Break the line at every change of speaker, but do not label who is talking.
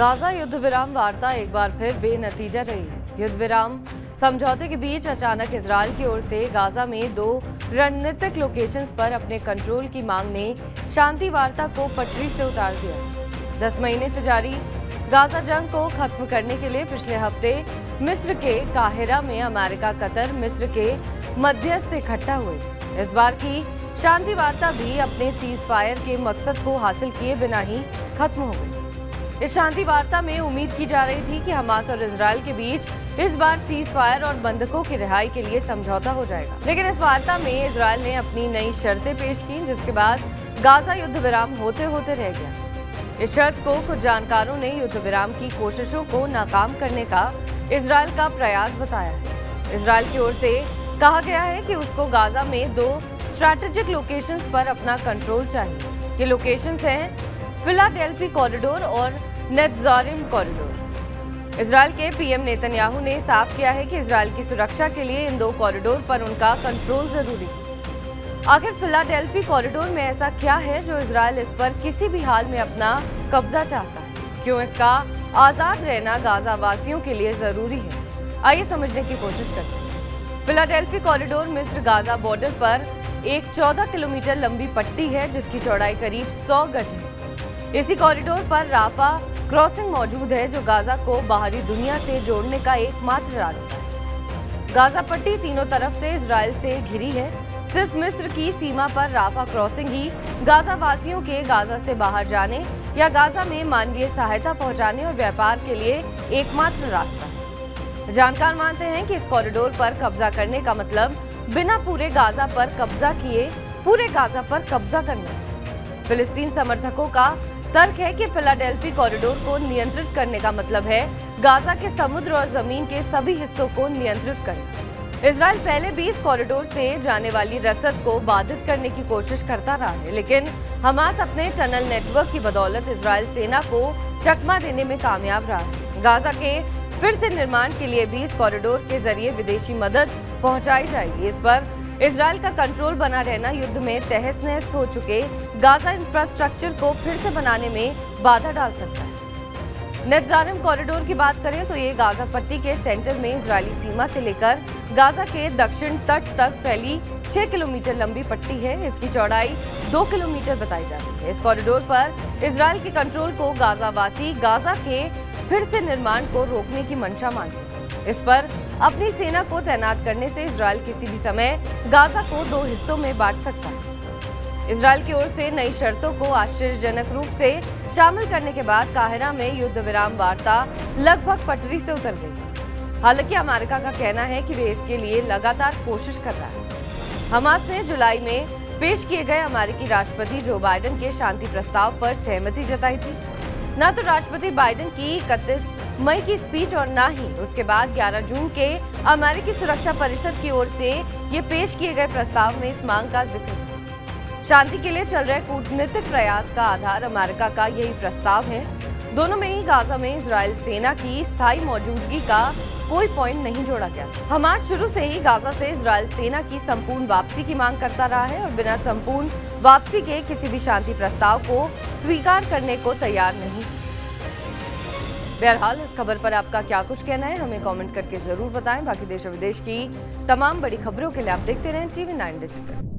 Gaza युद्ध विराम वार्ता एक बार फिर बेनतीजा रही है। युद्ध विराम समझौते के बीच अचानक इजरायल की ओर से गाजा में 2 रणनीतिक लोकेशंस पर अपने कंट्रोल की मांग ने शांति वार्ता को पटरी से उतार दिया। 10 महीने से जारी गाजा जंग को खत्म करने के लिए पिछले हफ्ते मिस्र के काहिरा में अमेरिका, कतर, मिस्र के मध्यस्थ इकट्ठा हुए। इस बार की शांति वार्ता भी अपने सीज फायर के मकसद को हासिल किए बिना ही खत्म हो गई। इस शांति वार्ता में उम्मीद की जा रही थी कि हमास और इजरायल के बीच इस बार सीज फायर और बंधकों की रिहाई के लिए समझौता हो जाएगा, लेकिन इस वार्ता में इजरायल ने अपनी नई शर्तें पेश की, जिसके बाद गाजा युद्ध विराम होते होते रह गया। इस शर्त को कुछ जानकारों ने युद्ध विराम की कोशिशों को नाकाम करने का इजरायल का प्रयास बताया है। इजरायल की ओर से कहा गया है कि उसको गाजा में 2 स्ट्रैटेजिक लोकेशंस पर अपना कंट्रोल चाहिए। ये लोकेशंस हैं फिलाडेल्फी कॉरिडोर और नेत्जारिम कॉरिडोर। इजरायल के पीएम नेतन्याहू ने साफ किया है कि इजरायल की सुरक्षा के लिए इन 2 कॉरिडोर पर उनका कंट्रोल जरूरी है। आखिर फिलाडेल्फी कॉरिडोर में ऐसा क्या है जो इजरायल इस पर किसी भी हाल में अपना कब्जा चाहता है? क्यों इसका आजाद रहना गाजा वासियों के लिए जरूरी है? आइए समझने की कोशिश करते हैं। फिलाडेल्फी कॉरिडोर मिस्र गाजा बॉर्डर पर एक 14 किलोमीटर लंबी पट्टी है, जिसकी चौड़ाई करीब 100 गज है। इसी कॉरिडोर पर राफा क्रॉसिंग मौजूद है, जो गाजा को बाहरी दुनिया से जोड़ने का एकमात्र रास्ता है। गाजा पट्टी तीनों तरफ से इजरायल से घिरी है। सिर्फ मिस्र की सीमा पर राफा क्रॉसिंग ही गाजा वासियों के गाजा से बाहर जाने या गाजा में मानवीय सहायता पहुंचाने और व्यापार के लिए एकमात्र रास्ता है। जानकार मानते हैं कि इस कॉरिडोर पर कब्जा करने का मतलब बिना पूरे गाजा पर कब्जा किए पूरे गाजा पर कब्जा करना। फिलिस्तीन समर्थकों का तर्क है कि फिलाडेल्फी कॉरिडोर को नियंत्रित करने का मतलब है गाजा के समुद्र और जमीन के सभी हिस्सों को नियंत्रित करना। इजरायल पहले भी इस कॉरिडोर से जाने वाली रसद को बाधित करने की कोशिश करता रहा है, लेकिन हमास अपने टनल नेटवर्क की बदौलत इजरायल सेना को चकमा देने में कामयाब रहा है। गाजा के फिर से निर्माण के लिए भी इस कॉरिडोर के जरिए विदेशी मदद पहुंचाई जाएगी। इस पर इजरायल का कंट्रोल बना रहना युद्ध में तहस नहस हो चुके गाजा इंफ्रास्ट्रक्चर को फिर से बनाने में बाधा डाल सकता है। नेत्जारिम कॉरिडोर की बात करें तो ये गाजा पट्टी के सेंटर में इजरायली सीमा से लेकर गाजा के दक्षिण तट तक फैली 6 किलोमीटर लंबी पट्टी है। इसकी चौड़ाई 2 किलोमीटर बताई जाती है। इस कॉरिडोर पर इजरायल के कंट्रोल को गाजावासी गाजा के फिर से निर्माण को रोकने की मंशा मानते हैं। इस पर अपनी सेना को तैनात करने से इजरायल किसी भी समय गाजा को 2 हिस्सों में बांट सकता है। इजरायल की ओर से नई शर्तों को आश्चर्यजनक रूप से शामिल करने के बाद काहिरा में युद्ध विराम वार्ता लगभग पटरी से उतर गई। हालांकि अमेरिका का कहना है कि वे इसके लिए लगातार कोशिश कर रहा है। हमास ने जुलाई में पेश किए गए अमेरिकी राष्ट्रपति जो बाइडेन के शांति प्रस्ताव पर सहमति जताई थी। न तो राष्ट्रपति बाइडेन की 31 मई की स्पीच और न ही उसके बाद 11 जून के अमेरिकी सुरक्षा परिषद की ओर से ये पेश किए गए प्रस्ताव में इस मांग का जिक्र था। शांति के लिए चल रहे कूटनीतिक प्रयास का आधार अमेरिका का यही प्रस्ताव है। दोनों में ही गाजा में इजरायल सेना की स्थायी मौजूदगी का कोई पॉइंट नहीं जोड़ा गया। हमास शुरू से ही गाजा से इजरायल सेना की संपूर्ण वापसी की मांग करता रहा है और बिना संपूर्ण वापसी के किसी भी शांति प्रस्ताव को स्वीकार करने को तैयार नहीं। बहरहाल इस खबर पर आपका क्या कुछ कहना है, हमें कमेंट करके जरूर बताएं। बाकी देश और विदेश की तमाम बड़ी खबरों के लिए आप देखते रहें TV9 डिजिटल।